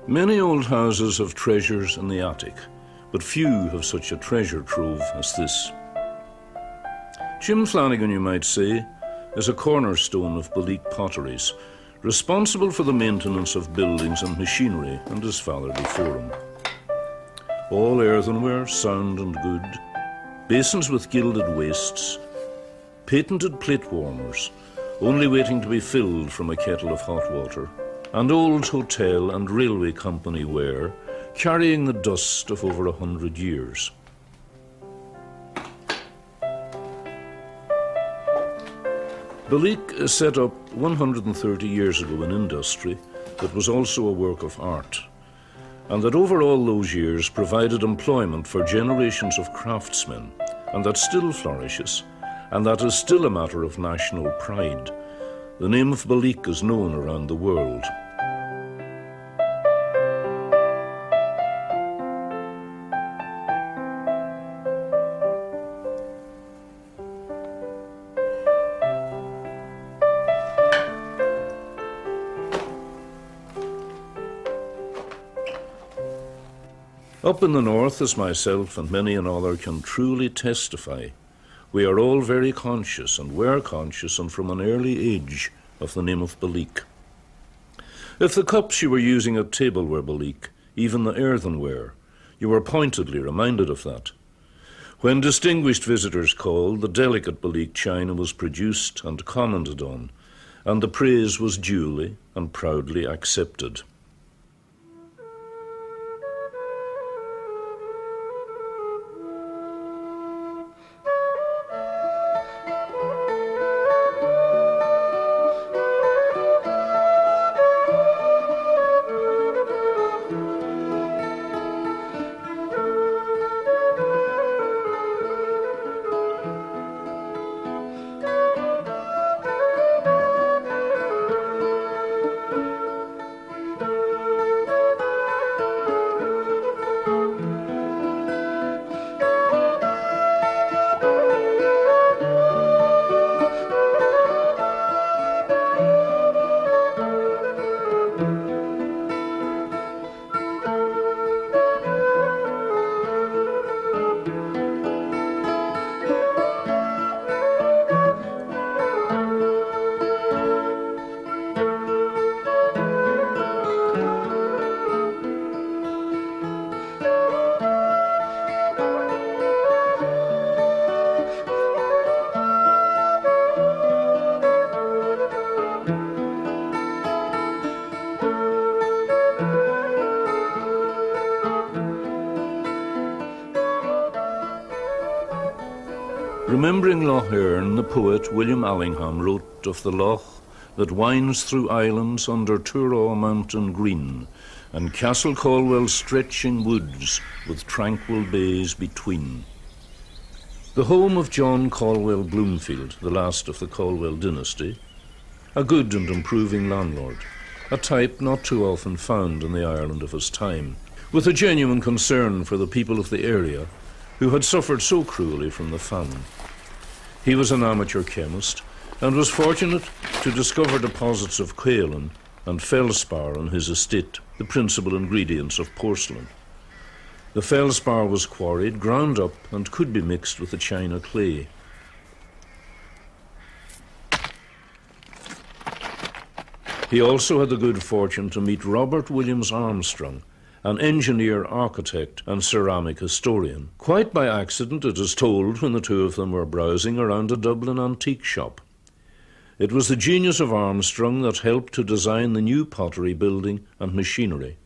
Many old houses have treasures in the attic, but few have such a treasure trove as this. Jim Flanagan, you might say, is a cornerstone of Belleek Potteries, responsible for the maintenance of buildings and machinery, and his father before him. All earthenware, sound and good, basins with gilded wastes, patented plate warmers, only waiting to be filled from a kettle of hot water, and old hotel and railway company ware, carrying the dust of over 100 years. Belleek set up 130 years ago an industry that was also a work of art, and that over all those years provided employment for generations of craftsmen, and that still flourishes, and that is still a matter of national pride. The name of Belleek is known around the world. Up in the north, as myself and many another can truly testify, we are all very conscious, and were conscious, and from an early age, of the name of Belleek. If the cups you were using at table were Belleek, even the earthenware, you were pointedly reminded of that. When distinguished visitors called, the delicate Belleek china was produced and commented on, and the praise was duly and proudly accepted. Remembering Lough Éire, the poet William Allingham wrote of the loch that winds through islands under Turraw mountain green, and Castle Caldwell's stretching woods with tranquil bays between. The home of John Caldwell Bloomfield, the last of the Caldwell dynasty, a good and improving landlord, a type not too often found in the Ireland of his time, with a genuine concern for the people of the area who had suffered so cruelly from the famine. He was an amateur chemist and was fortunate to discover deposits of kaolin and feldspar on his estate, the principal ingredients of porcelain. The feldspar was quarried, ground up, and could be mixed with the china clay. He also had the good fortune to meet Robert Williams Armstrong, an engineer, architect, and ceramic historian. Quite by accident, it is told, when the two of them were browsing around a Dublin antique shop. It was the genius of Armstrong that helped to design the new pottery building and machinery.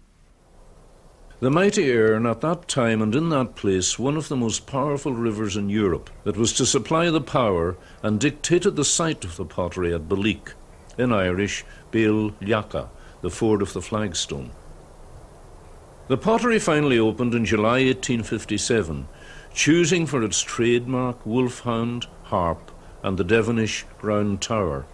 The mighty Éire, at that time and in that place, one of the most powerful rivers in Europe, that was to supply the power and dictated the site of the pottery at Belleek, in Irish, Belleek, the ford of the flagstone. The pottery finally opened in July 1857, choosing for its trademark wolfhound, harp, and the Devonish round tower.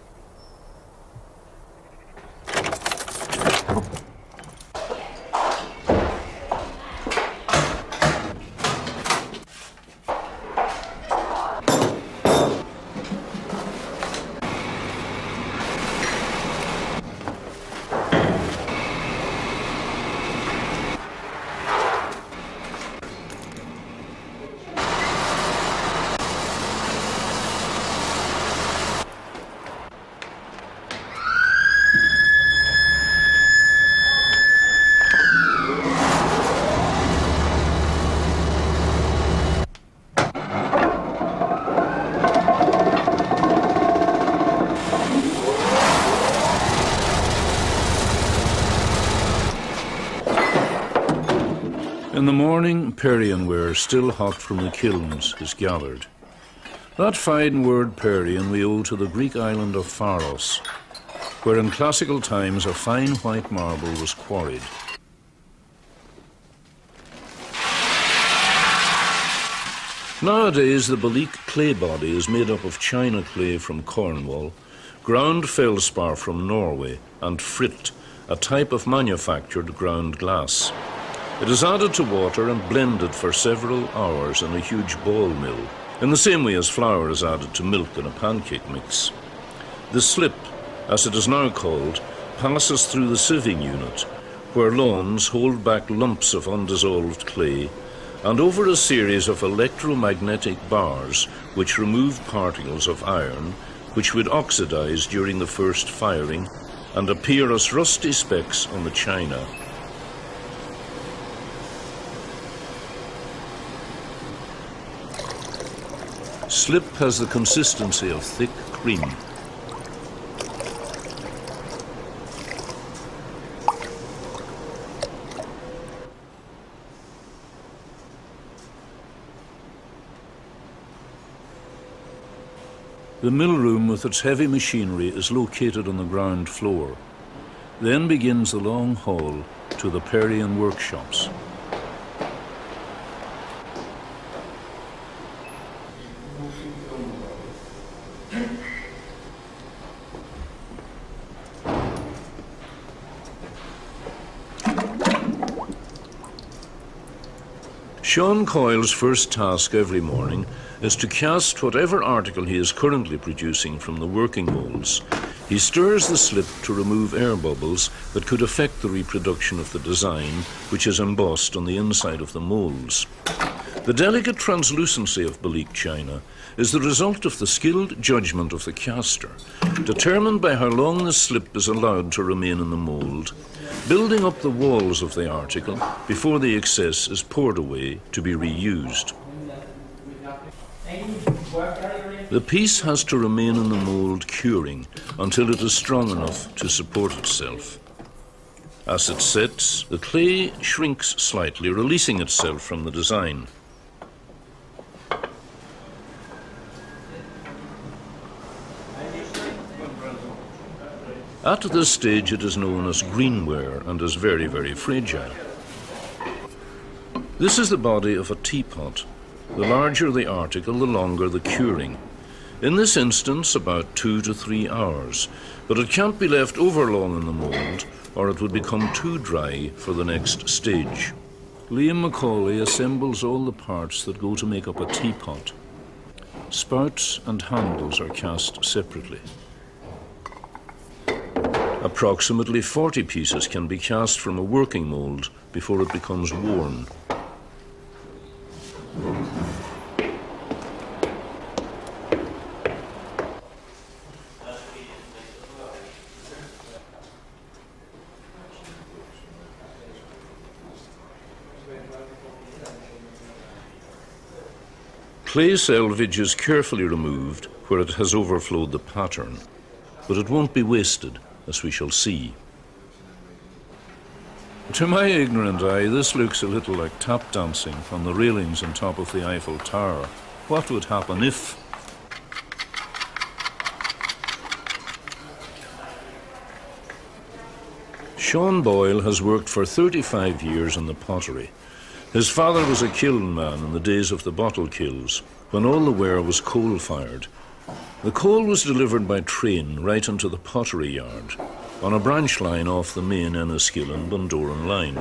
In the morning, Parian ware, still hot from the kilns, is gathered. That fine word Parian we owe to the Greek island of Pharos, where in classical times a fine white marble was quarried. Nowadays, the Belleek clay body is made up of china clay from Cornwall, ground feldspar from Norway, and frit, a type of manufactured ground glass. It is added to water and blended for several hours in a huge ball mill, in the same way as flour is added to milk in a pancake mix. The slip, as it is now called, passes through the sieving unit, where lawns hold back lumps of undissolved clay, and over a series of electromagnetic bars which remove particles of iron which would oxidize during the first firing and appear as rusty specks on the china. Slip has the consistency of thick cream. The mill room with its heavy machinery is located on the ground floor. Then begins the long hall to the Parian workshops. Sean Coyle's first task every morning is to cast whatever article he is currently producing from the working molds. He stirs the slip to remove air bubbles that could affect the reproduction of the design, which is embossed on the inside of the molds. The delicate translucency of Belleek china is the result of the skilled judgment of the caster, determined by how long the slip is allowed to remain in the mold, building up the walls of the article before the excess is poured away to be reused. The piece has to remain in the mold curing until it is strong enough to support itself. As it sets, the clay shrinks slightly, releasing itself from the design. At this stage it is known as greenware and is very, very fragile. This is the body of a teapot. The larger the article, the longer the curing. In this instance, about 2 to 3 hours, but it can't be left over long in the mould or it would become too dry for the next stage. Liam Macaulay assembles all the parts that go to make up a teapot. Spouts and handles are cast separately. Approximately 40 pieces can be cast from a working mould before it becomes worn. Clay selvage is carefully removed where it has overflowed the pattern, but it won't be wasted, as we shall see. To my ignorant eye, this looks a little like tap dancing on the railings on top of the Eiffel Tower. What would happen if? Sean Boyle has worked for 35 years in the pottery. His father was a kiln man in the days of the bottle kilns, when all the ware was coal-fired. The coal was delivered by train right into the pottery yard, on a branch line off the main Enniskillen and Bundoran line.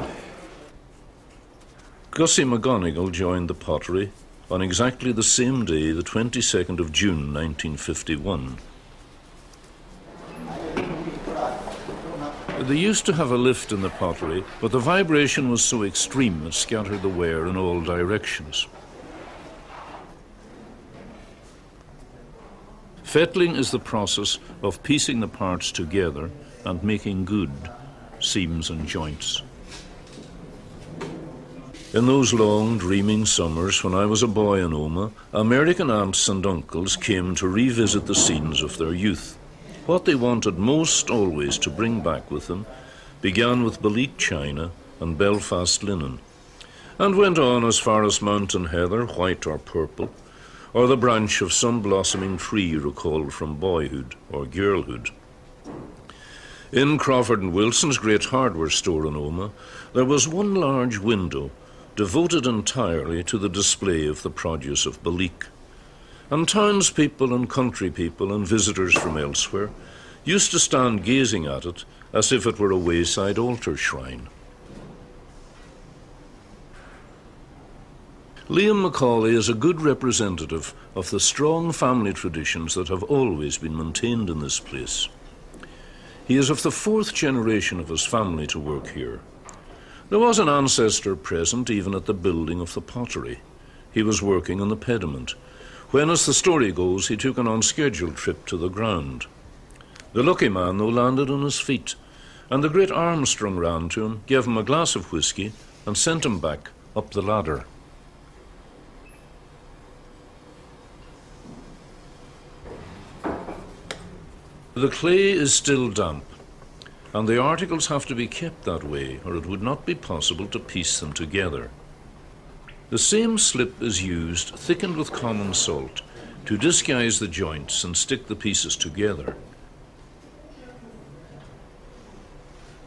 Gussie McGonigal joined the pottery on exactly the same day, the 22nd of June 1951. They used to have a lift in the pottery, but the vibration was so extreme it scattered the ware in all directions. Fettling is the process of piecing the parts together and making good seams and joints. In those long, dreaming summers when I was a boy in Omagh, American aunts and uncles came to revisit the scenes of their youth. What they wanted most always to bring back with them began with Belleek china and Belfast linen. and went on as far as mountain heather, white or purple, or the branch of some blossoming tree recalled from boyhood or girlhood. In Crawford and Wilson's great hardware store in Omagh, there was one large window devoted entirely to the display of the produce of Belleek, and townspeople and country people and visitors from elsewhere used to stand gazing at it as if it were a wayside altar shrine. Liam Macaulay is a good representative of the strong family traditions that have always been maintained in this place. He is of the fourth generation of his family to work here. There was an ancestor present even at the building of the pottery. He was working on the pediment, when, as the story goes, he took an unscheduled trip to the ground. The lucky man, though, landed on his feet, and the great Armstrong ran to him, gave him a glass of whisky, and sent him back up the ladder. The clay is still damp, and the articles have to be kept that way, or it would not be possible to piece them together. The same slip is used, thickened with common salt, to disguise the joints and stick the pieces together.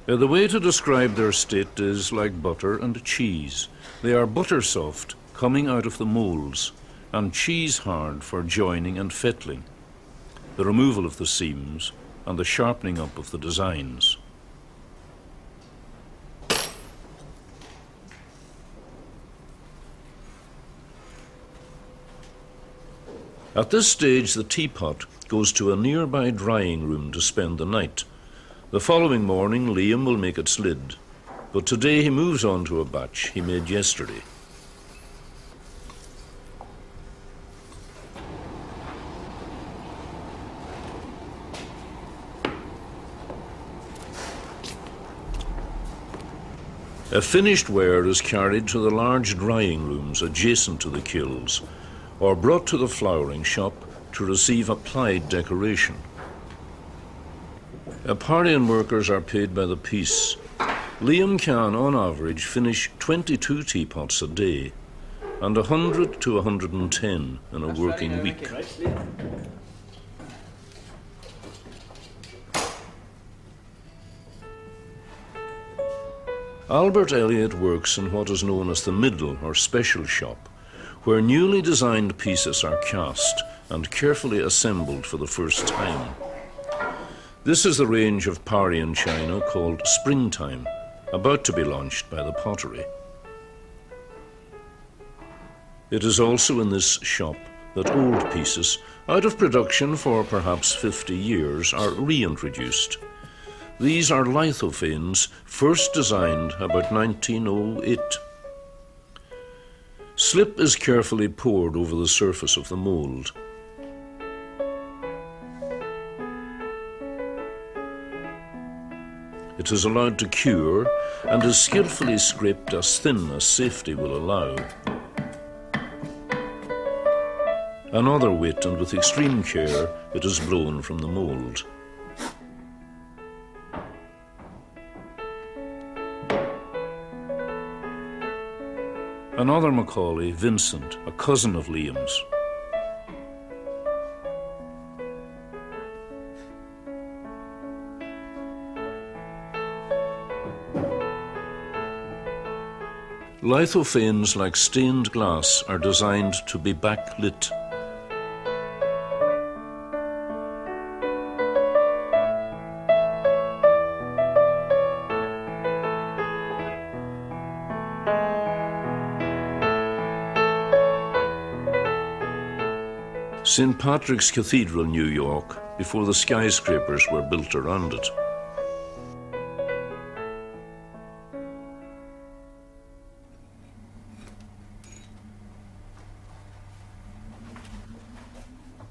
The way to describe their state is like butter and cheese. They are butter soft, coming out of the moulds, and cheese hard for joining and fettling, the removal of the seams, and the sharpening up of the designs. At this stage, the teapot goes to a nearby drying room to spend the night. The following morning, Liam will make its lid, but today he moves on to a batch he made yesterday. A finished ware is carried to the large drying rooms adjacent to the kilns, or brought to the flouring shop to receive applied decoration. Apparian workers are paid by the piece. Liam can, on average, finish 22 teapots a day, and 100 to 110 in a working week. Albert Elliott works in what is known as the middle or special shop, where newly designed pieces are cast and carefully assembled for the first time. This is the range of Parian china called Springtime, about to be launched by the pottery. It is also in this shop that old pieces, out of production for perhaps 50 years, are reintroduced. These are lithophanes, first designed about 1908. Slip is carefully poured over the surface of the mould. It is allowed to cure and is skillfully scraped as thin as safety will allow. Another wit, and with extreme care, it is blown from the mould. Another Macaulay, Vincent, a cousin of Liam's. Lithophanes, like stained glass, are designed to be backlit. St. Patrick's Cathedral, New York, before the skyscrapers were built around it.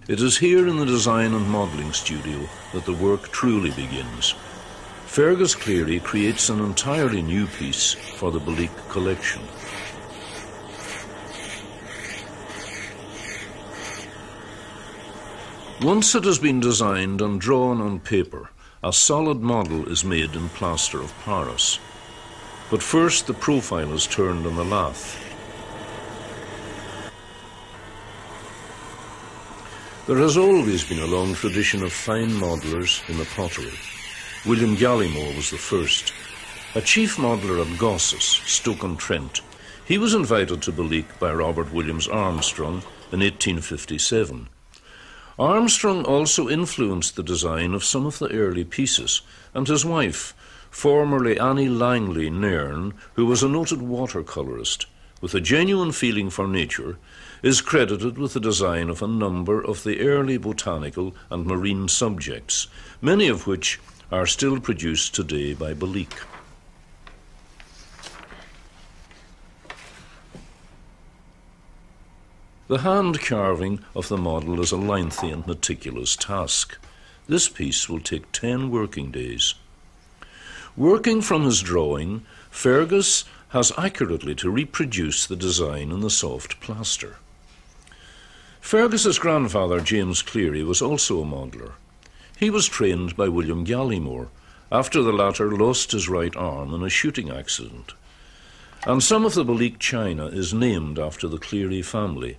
It is here in the design and modelling studio that the work truly begins. Fergus Cleary creates an entirely new piece for the Belleek collection. Once it has been designed and drawn on paper, a solid model is made in plaster of Paris. But first the profile is turned on the lathe. There has always been a long tradition of fine modellers in the pottery. William Gallimore was the first. A chief modeller at Gosses, Stoke-on-Trent, he was invited to Belleek by Robert Williams Armstrong in 1857. Armstrong also influenced the design of some of the early pieces, and his wife, formerly Annie Langley Nairn, who was a noted watercolourist with a genuine feeling for nature, is credited with the design of a number of the early botanical and marine subjects, many of which are still produced today by Belleek. The hand carving of the model is a lengthy and meticulous task. This piece will take 10 working days. Working from his drawing, Fergus has accurately to reproduce the design in the soft plaster. Fergus's grandfather, James Cleary, was also a modeller. He was trained by William Gallimore after the latter lost his right arm in a shooting accident. And some of the Belleek china is named after the Cleary family.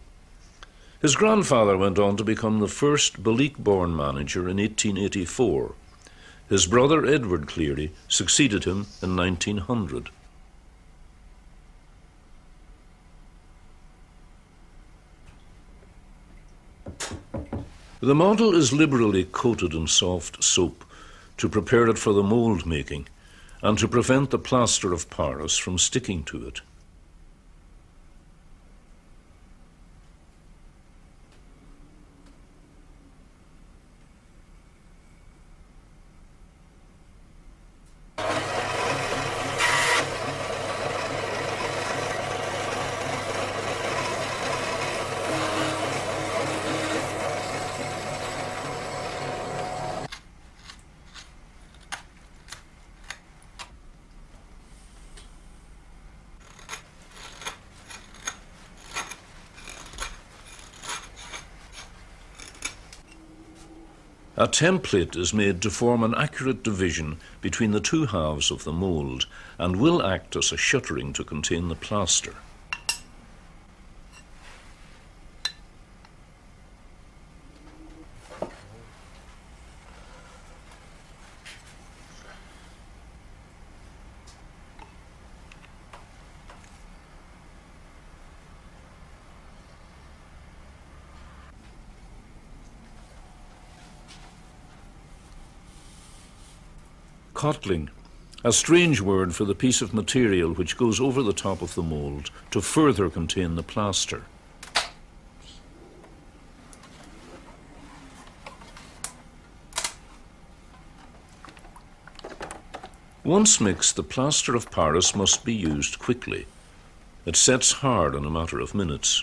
His grandfather went on to become the first Belleek-born manager in 1884. His brother Edward Cleary succeeded him in 1900. The model is liberally coated in soft soap to prepare it for the mould making and to prevent the plaster of Paris from sticking to it. A template is made to form an accurate division between the two halves of the mould and will act as a shuttering to contain the plaster. Cottling, a strange word for the piece of material which goes over the top of the mould to further contain the plaster. Once mixed, the plaster of Paris must be used quickly. It sets hard in a matter of minutes.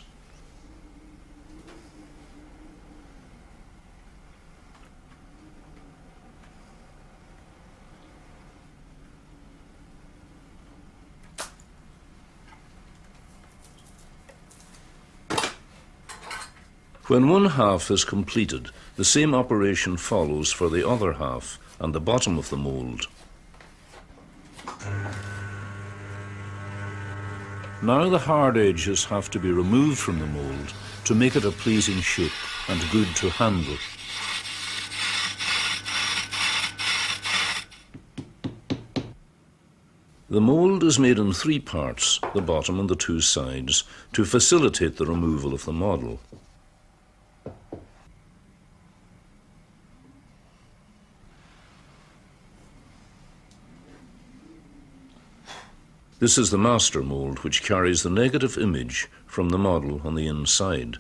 When one half is completed, the same operation follows for the other half and the bottom of the mould. Now the hard edges have to be removed from the mould to make it a pleasing shape and good to handle. The mould is made in 3 parts, the bottom and the 2 sides, to facilitate the removal of the model. This is the master mould, which carries the negative image from the model on the inside.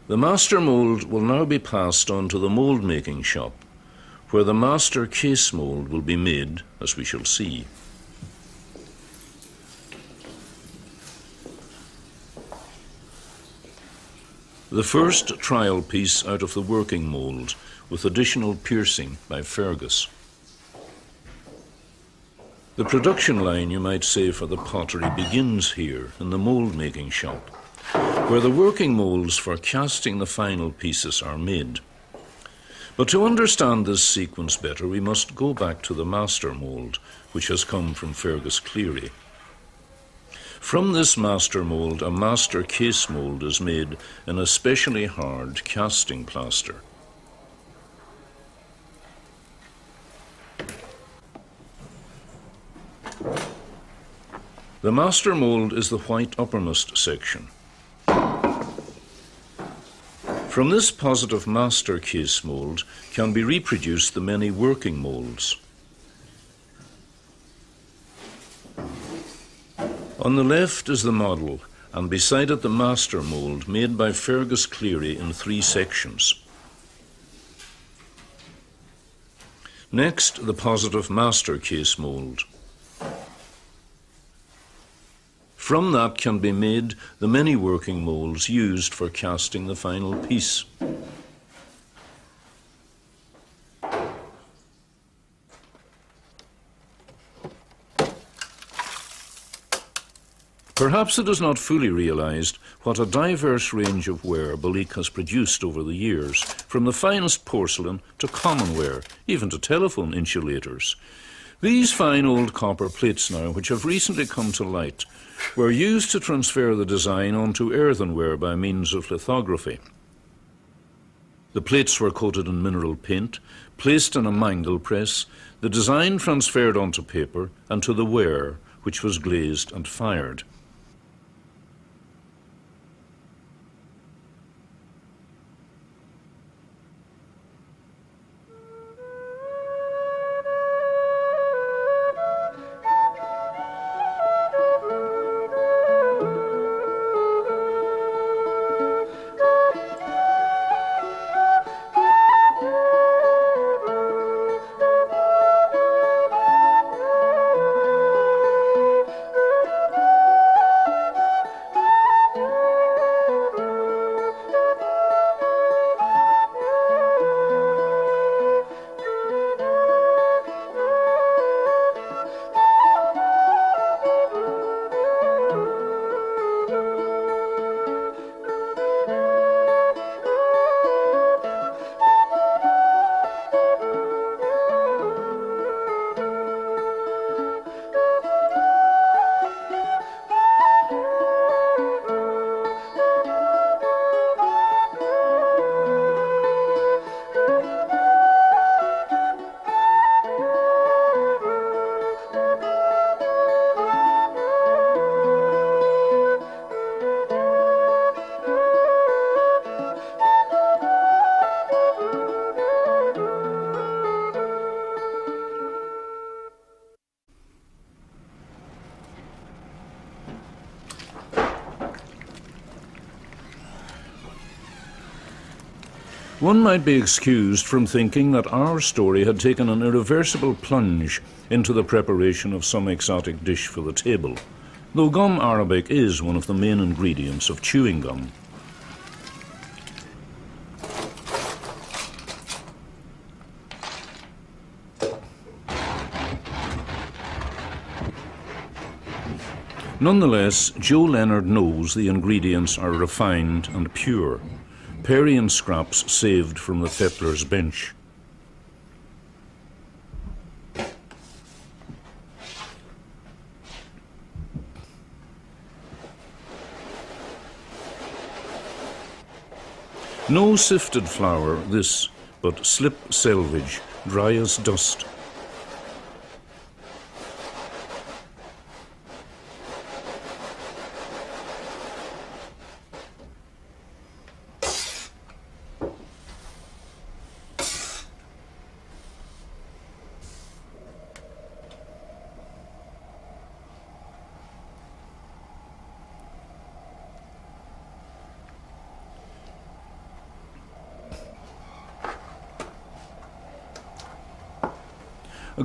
The master mould will now be passed on to the mould making shop, where the master case mould will be made, as we shall see. The first trial piece out of the working mould, with additional piercing by Fergus. The production line, you might say, for the pottery begins here in the mould-making shop, where the working moulds for casting the final pieces are made. But to understand this sequence better, we must go back to the master mould, which has come from Fergus Cleary. From this master mould, a master case mould is made in a specially hard casting plaster. The master mould is the white uppermost section. From this positive master case mould can be reproduced the many working moulds. On the left is the model, and beside it the master mould made by Fergus Cleary in 3 sections. Next, the positive master case mould. From that can be made the many working moulds used for casting the final piece. Perhaps it is not fully realised what a diverse range of ware Belleek has produced over the years, from the finest porcelain to common ware, even to telephone insulators. These fine old copper plates now, which have recently come to light, were used to transfer the design onto earthenware by means of lithography. The plates were coated in mineral paint, placed in a mangle press, the design transferred onto paper and to the ware, which was glazed and fired. One might be excused from thinking that our story had taken an irreversible plunge into the preparation of some exotic dish for the table, though gum arabic is one of the main ingredients of chewing gum. Nonetheless, Joe Leonard knows the ingredients are refined and pure. Parian scraps saved from the Fettler's bench. No sifted flour, this, but slip selvage, dry as dust.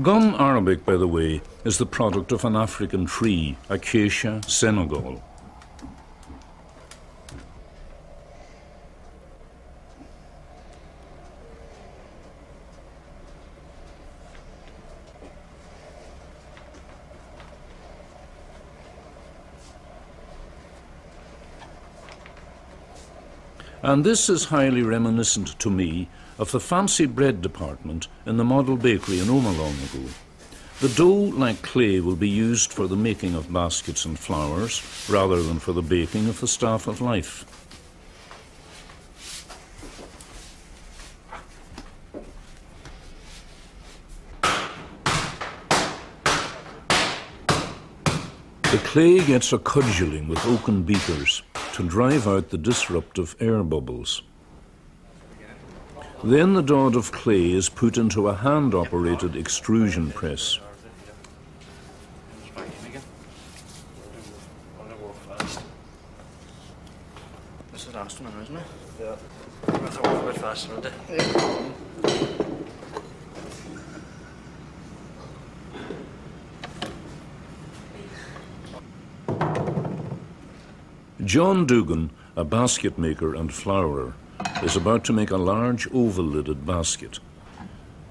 Gum arabic, by the way, is the product of an African tree, Acacia senegal. And this is highly reminiscent to me of the fancy bread department in the model bakery in Oma long ago. The dough, like clay, will be used for the making of baskets and flowers rather than for the baking of the staff of life. The clay gets a cudgelling with oaken beakers to drive out the disruptive air bubbles. Then the dod of clay is put into a hand-operated extrusion press. This is the last one, isn't it? Yeah. I thought it was a bit faster, isn't it? Yeah. John Dugan, a basket maker and flourer, is about to make a large oval-lidded basket.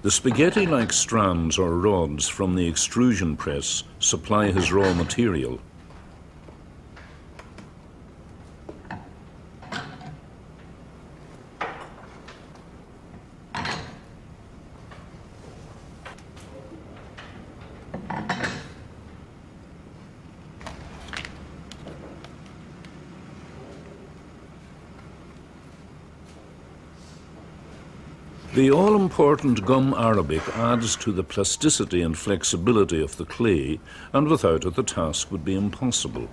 The spaghetti-like strands or rods from the extrusion press supply his raw material. The all-important gum arabic adds to the plasticity and flexibility of the clay, and without it the task would be impossible.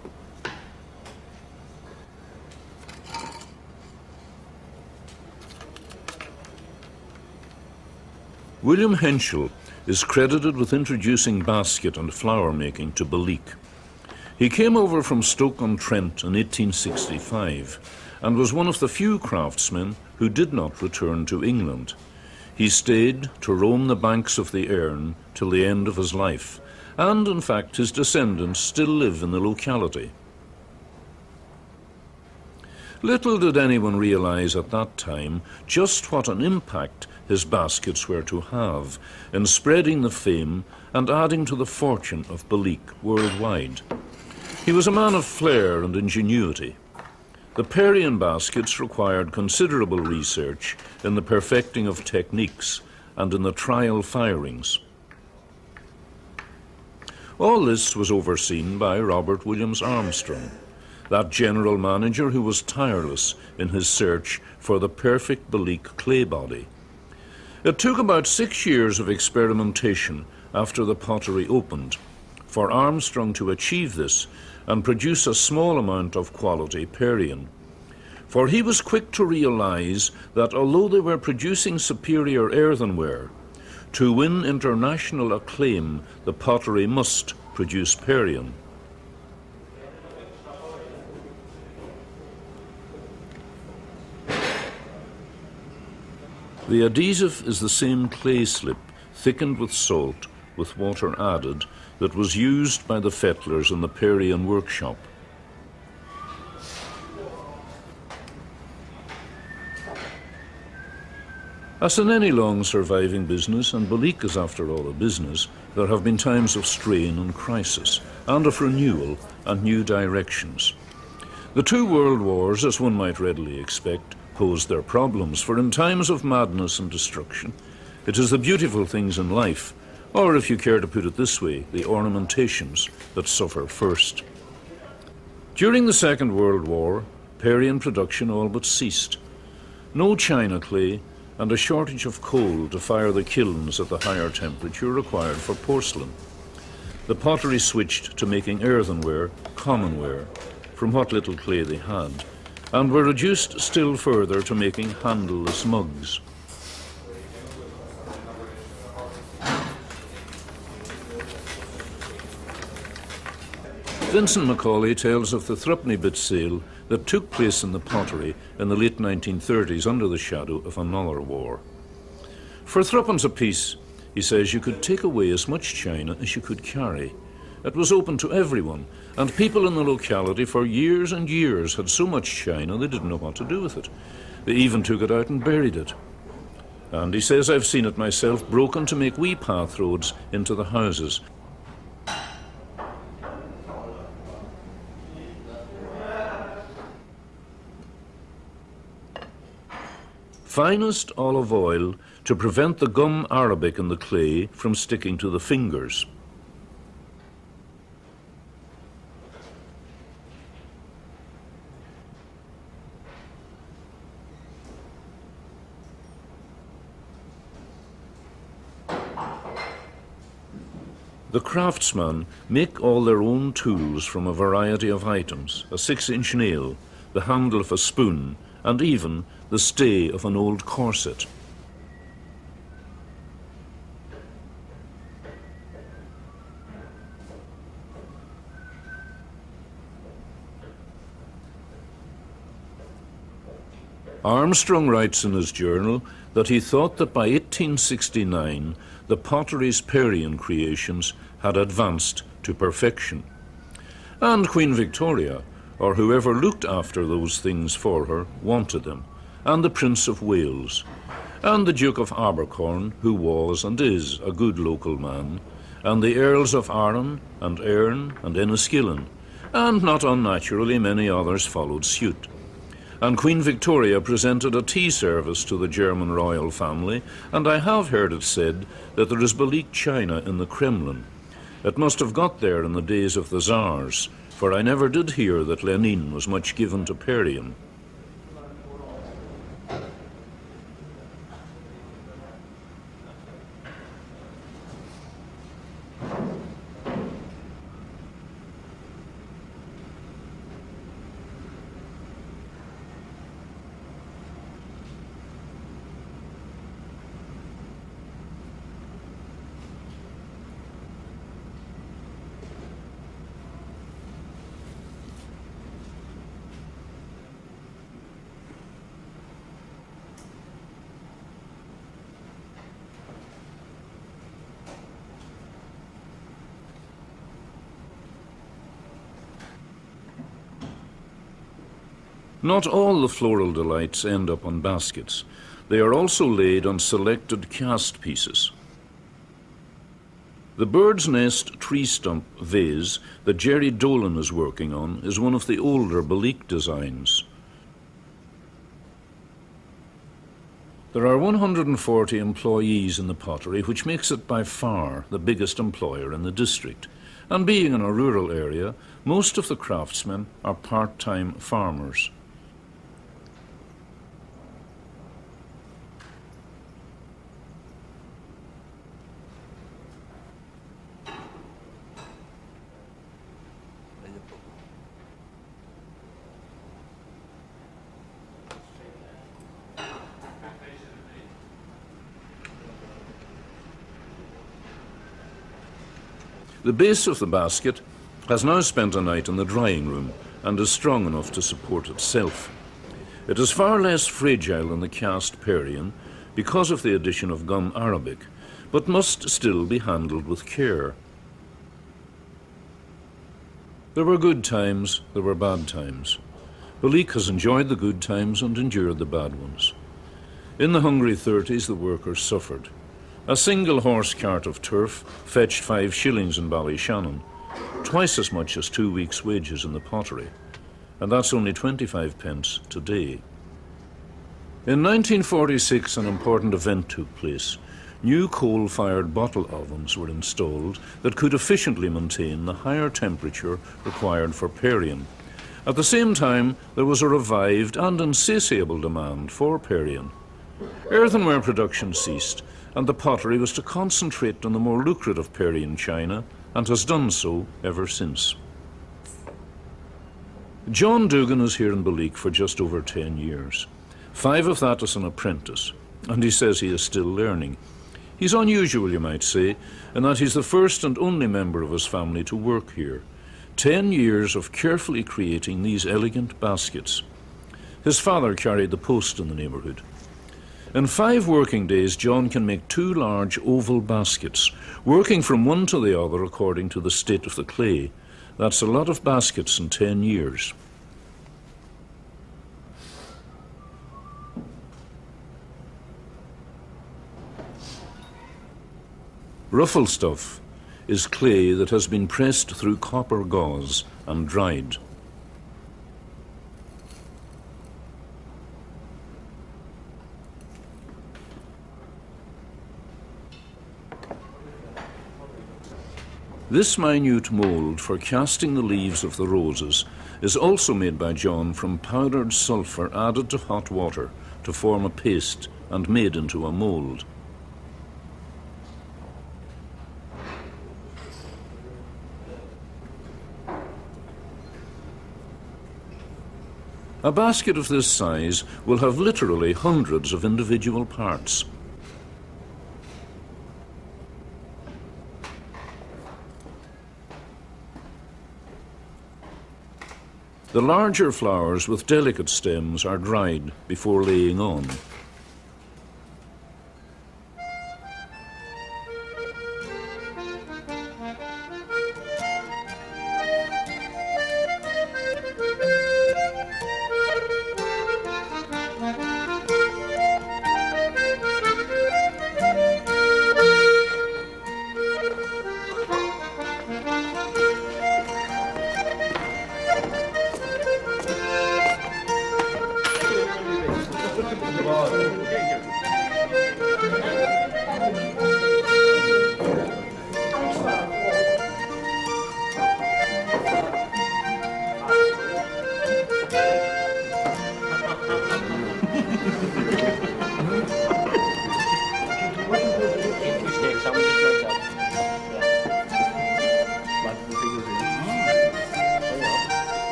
William Henschel is credited with introducing basket and flower making to Belleek. He came over from Stoke-on-Trent in 1865 and was one of the few craftsmen who did not return to England. He stayed to roam the banks of the Éire till the end of his life, and in fact his descendants still live in the locality. Little did anyone realize at that time just what an impact his baskets were to have in spreading the fame and adding to the fortune of Belleek worldwide. He was a man of flair and ingenuity. The Parian baskets required considerable research in the perfecting of techniques and in the trial firings. All this was overseen by Robert Williams Armstrong, that general manager who was tireless in his search for the perfect Belleek clay body. It took about 6 years of experimentation after the pottery opened for Armstrong to achieve this and produce a small amount of quality Parian. For he was quick to realize that although they were producing superior earthenware, to win international acclaim, the pottery must produce Parian. The adhesive is the same clay slip, thickened with salt, with water added, that was used by the fettlers in the Parian workshop. As in any long surviving business, and Belleek is after all a business, there have been times of strain and crisis, and of renewal and new directions. The 2 world wars, as one might readily expect, posed their problems, for in times of madness and destruction, it is the beautiful things in life, or if you care to put it this way, the ornamentations, that suffer first. During the Second World War, Parian production all but ceased. No china clay, and a shortage of coal to fire the kilns at the higher temperature required for porcelain. The pottery switched to making earthenware, commonware, from what little clay they had, and were reduced still further to making handleless mugs. Vincent Macaulay tells of the threepenny bit sale that took place in the pottery in the late 1930s under the shadow of another war. For threepence apiece, he says, you could take away as much china as you could carry. It was open to everyone, and people in the locality for years and years had so much china they didn't know what to do with it. They even took it out and buried it. And he says, I've seen it myself broken to make wee path roads into the houses. finest olive oil to prevent the gum arabic in the clay from sticking to the fingers. The craftsmen make all their own tools from a variety of items, a 6-inch nail, the handle of a spoon, and even the stay of an old corset. Armstrong writes in his journal that he thought that by 1869 the Potteries Parian creations had advanced to perfection. And Queen Victoria, or whoever looked after those things for her, wanted them, and the Prince of Wales, and the Duke of Abercorn, who was and is a good local man, and the Earls of Arran and Éire and Enniskillen, and not unnaturally many others followed suit. And Queen Victoria presented a tea service to the German royal family, and I have heard it said that there is Belleek china in the Kremlin. It must have got there in the days of the Tsars, for I never did hear that Lenin was much given to Parian. Not all the floral delights end up on baskets. They are also laid on selected cast pieces. The bird's nest tree stump vase that Jerry Dolan is working on is one of the older Belleek designs. There are 140 employees in the pottery, which makes it by far the biggest employer in the district. And being in a rural area, most of the craftsmen are part-time farmers. The base of the basket has now spent a night in the drying room and is strong enough to support itself. It is far less fragile than the cast Parian because of the addition of gum arabic, but must still be handled with care. There were good times, there were bad times. Belleek has enjoyed the good times and endured the bad ones. In the hungry 30s, the workers suffered. A single horse cart of turf fetched 5 shillings in Ballyshannon, twice as much as 2 weeks' wages in the pottery, and that's only 25 pence today. In 1946, an important event took place. New coal-fired bottle ovens were installed that could efficiently maintain the higher temperature required for Parian. At the same time, there was a revived and insatiable demand for Parian. Earthenware production ceased, and the pottery was to concentrate on the more lucrative Parian china, and has done so ever since. John Dugan is here in Belleek for just over 10 years. 5 of that as an apprentice, and he says he is still learning. He's unusual, you might say, in that he's the first and only member of his family to work here. 10 years of carefully creating these elegant baskets. His father carried the post in the neighbourhood. In 5 working days, John can make 2 large oval baskets, working from one to the other according to the state of the clay. That's a lot of baskets in 10 years. Ruffle stuff is clay that has been pressed through copper gauze and dried. This minute mould for casting the leaves of the roses is also made by John from powdered sulphur added to hot water to form a paste and made into a mould. A basket of this size will have literally hundreds of individual parts. The larger flowers with delicate stems are dried before laying on.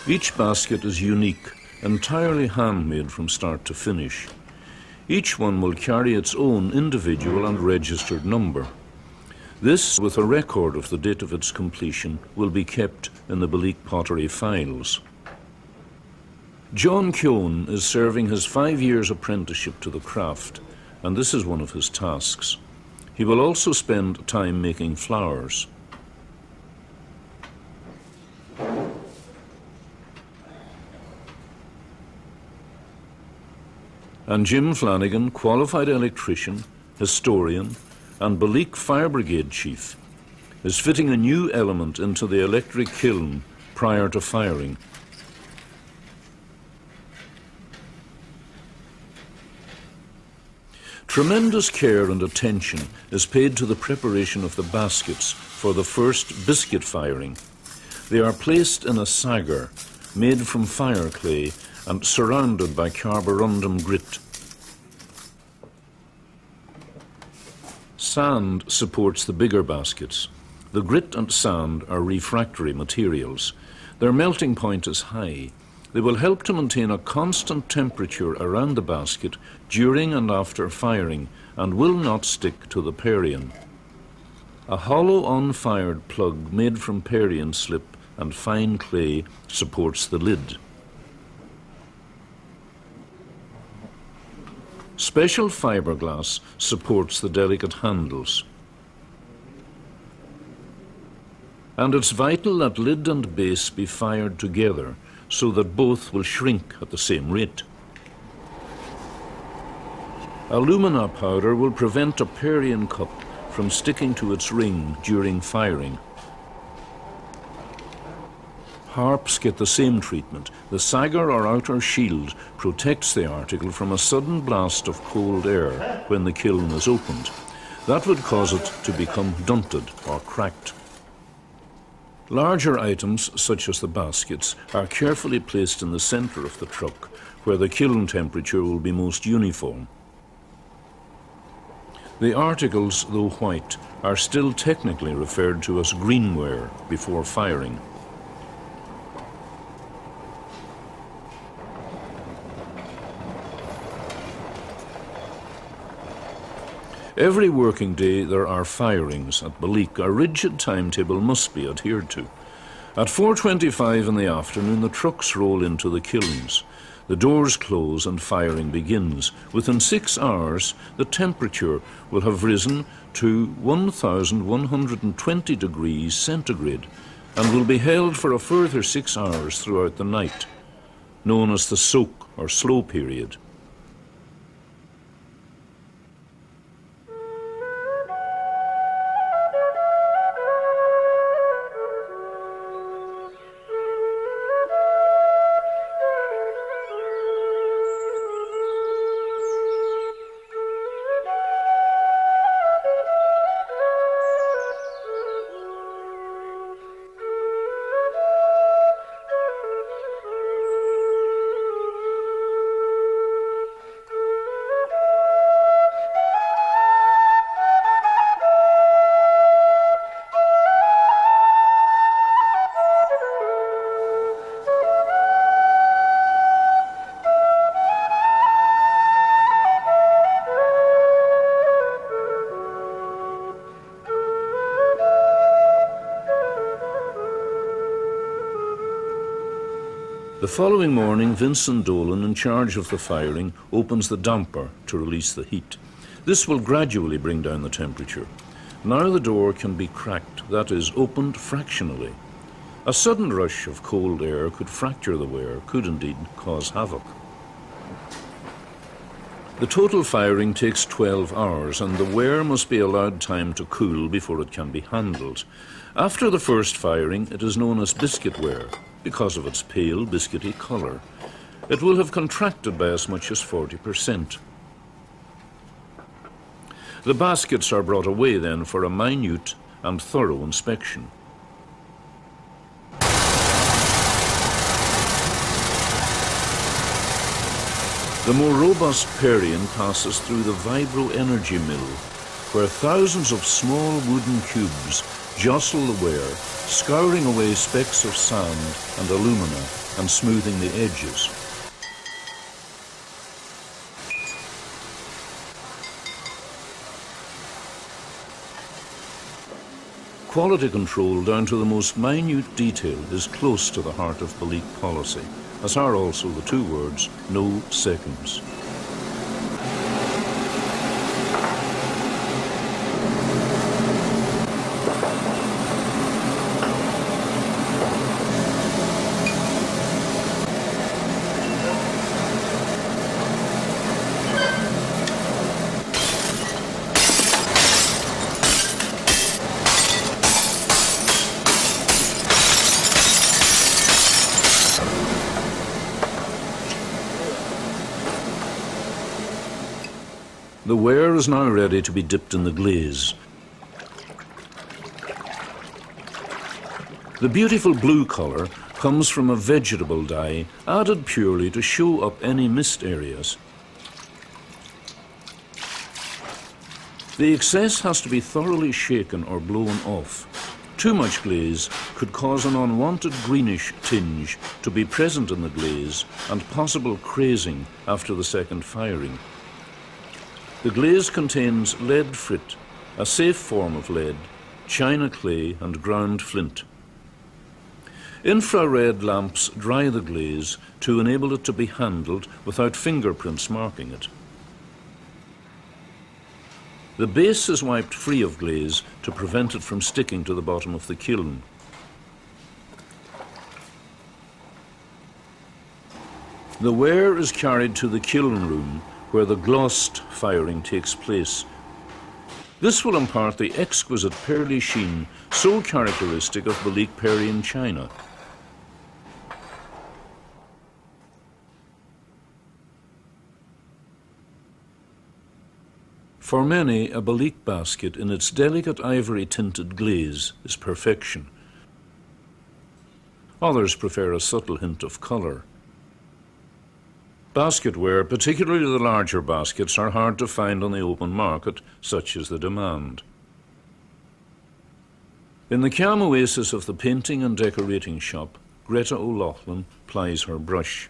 Each basket is unique, entirely handmade from start to finish. Each one will carry its own individual and registered number. This, with a record of the date of its completion, will be kept in the Belleek pottery files. John Keown is serving his 5 years apprenticeship to the craft, and this is one of his tasks. He will also spend time making flowers. And Jim Flanagan, qualified electrician, historian, and Belleek Fire Brigade chief, is fitting a new element into the electric kiln prior to firing. Tremendous care and attention is paid to the preparation of the baskets for the first biscuit firing. They are placed in a saggar made from fire clay and surrounded by carborundum grit. Sand supports the bigger baskets. The grit and sand are refractory materials. Their melting point is high. They will help to maintain a constant temperature around the basket during and after firing and will not stick to the perion. A hollow unfired plug made from perion slip and fine clay supports the lid. Special fiberglass supports the delicate handles. And it's vital that lid and base be fired together so that both will shrink at the same rate. Alumina powder will prevent a perion cup from sticking to its ring during firing. Harps get the same treatment. The saggar or outer shield protects the article from a sudden blast of cold air when the kiln is opened. That would cause it to become dunted or cracked. Larger items, such as the baskets, are carefully placed in the centre of the truck, where the kiln temperature will be most uniform. The articles, though white, are still technically referred to as greenware before firing. Every working day there are firings at Belleek. A rigid timetable must be adhered to. At 4:25 in the afternoon, the trucks roll into the kilns. The doors close and firing begins. Within 6 hours, the temperature will have risen to 1,120 degrees centigrade and will be held for a further 6 hours throughout the night, known as the soak or slow period. The following morning, Vincent Dolan, in charge of the firing, opens the damper to release the heat. This will gradually bring down the temperature. Now the door can be cracked, that is, opened fractionally. A sudden rush of cold air could fracture the ware, could indeed cause havoc. The total firing takes 12 hours, and the ware must be allowed time to cool before it can be handled. After the first firing, it is known as biscuit ware, because of its pale, biscuity colour. It will have contracted by as much as 40%. The baskets are brought away then for a minute and thorough inspection. The more robust Parian passes through the vibro energy mill, where thousands of small wooden cubes jostle the ware, scouring away specks of sand and alumina and smoothing the edges. Quality control down to the most minute detail is close to the heart of Belleek policy, as are also the two words, no seconds. The ware is now ready to be dipped in the glaze. The beautiful blue colour comes from a vegetable dye added purely to show up any missed areas. The excess has to be thoroughly shaken or blown off. Too much glaze could cause an unwanted greenish tinge to be present in the glaze and possible crazing after the second firing. The glaze contains lead frit, a safe form of lead, china clay and ground flint. Infrared lamps dry the glaze to enable it to be handled without fingerprints marking it. The base is wiped free of glaze to prevent it from sticking to the bottom of the kiln. The ware is carried to the kiln room where the glossed firing takes place. This will impart the exquisite pearly sheen so characteristic of Belleek Parian china. For many, a Belleek basket in its delicate ivory-tinted glaze is perfection. Others prefer a subtle hint of colour. Basketware, particularly the larger baskets, are hard to find on the open market, such is the demand. In the calm oasis of the painting and decorating shop, Greta O'Loughlin plies her brush.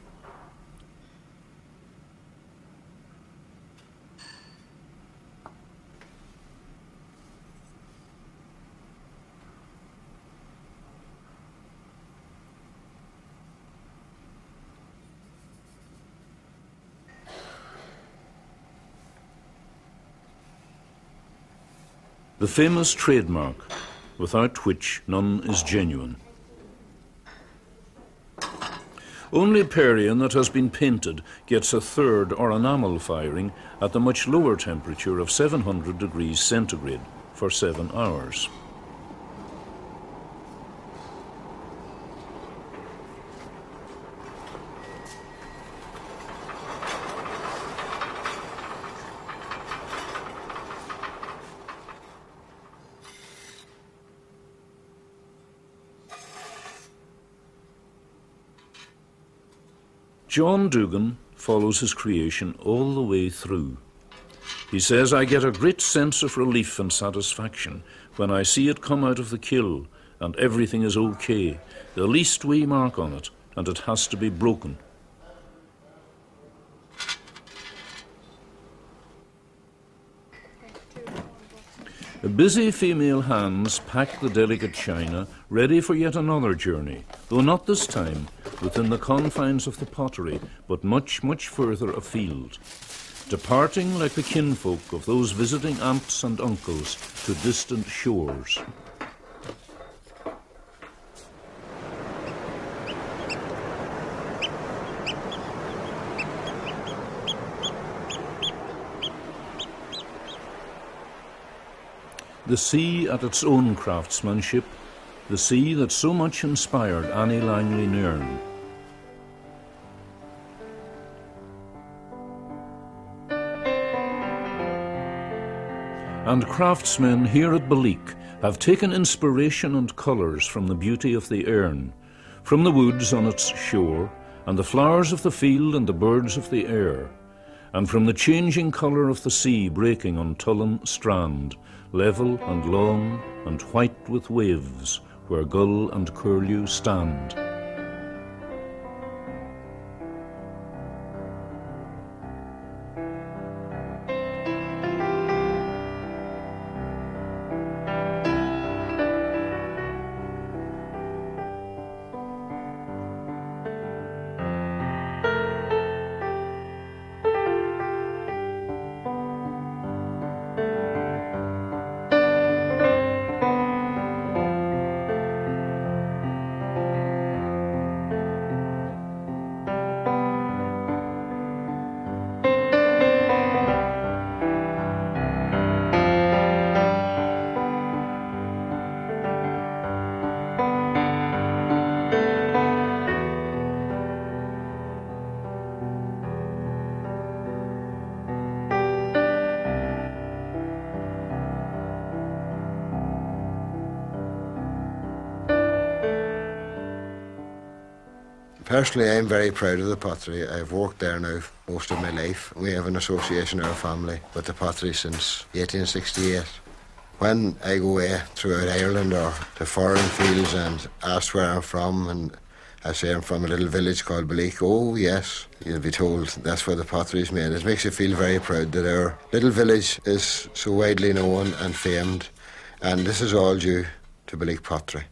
The famous trademark, without which none is genuine. Only Parian that has been painted gets a third or enamel firing at the much lower temperature of 700 degrees centigrade for 7 hours. John Dugan follows his creation all the way through. He says, "I get a great sense of relief and satisfaction when I see it come out of the kiln and everything is okay, the least wee mark on it, and it has to be broken." Busy female hands pack the delicate china, ready for yet another journey, though not this time within the confines of the pottery, but much, much further afield, departing like the kinfolk of those visiting aunts and uncles to distant shores. The sea at its own craftsmanship, the sea that so much inspired Annie Langley Nairn. And craftsmen here at Belleek have taken inspiration and colours from the beauty of the Éire, from the woods on its shore, and the flowers of the field and the birds of the air, and from the changing colour of the sea breaking on Tullin strand, level and long and white with waves, where gull and curlew stand. Personally, I'm very proud of the pottery. I've worked there now most of my life. We have an association in our family with the pottery since 1868. When I go away throughout Ireland or to foreign fields and ask where I'm from, and I say I'm from a little village called Belleek, oh yes, you'll be told that's where the pottery is made. It makes you feel very proud that our little village is so widely known and famed, and this is all due to Belleek pottery.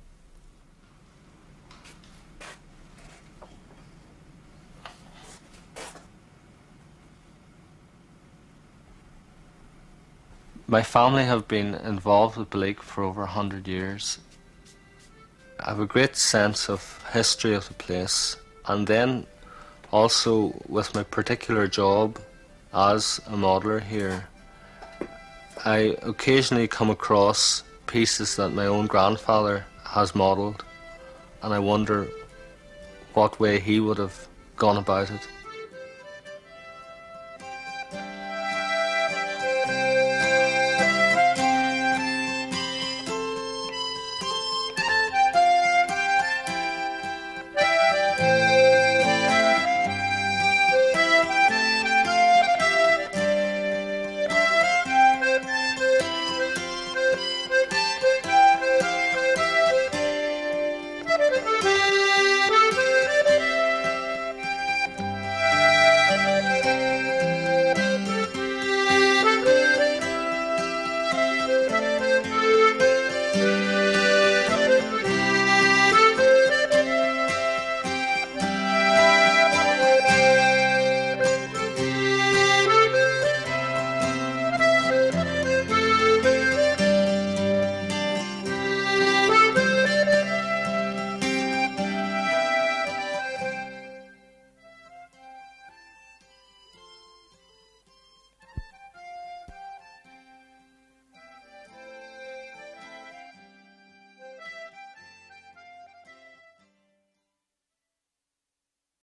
My family have been involved with Belleek for over 100 years. I have a great sense of history of the place, and then also with my particular job as a modeller here, I occasionally come across pieces that my own grandfather has modelled, and I wonder what way he would have gone about it.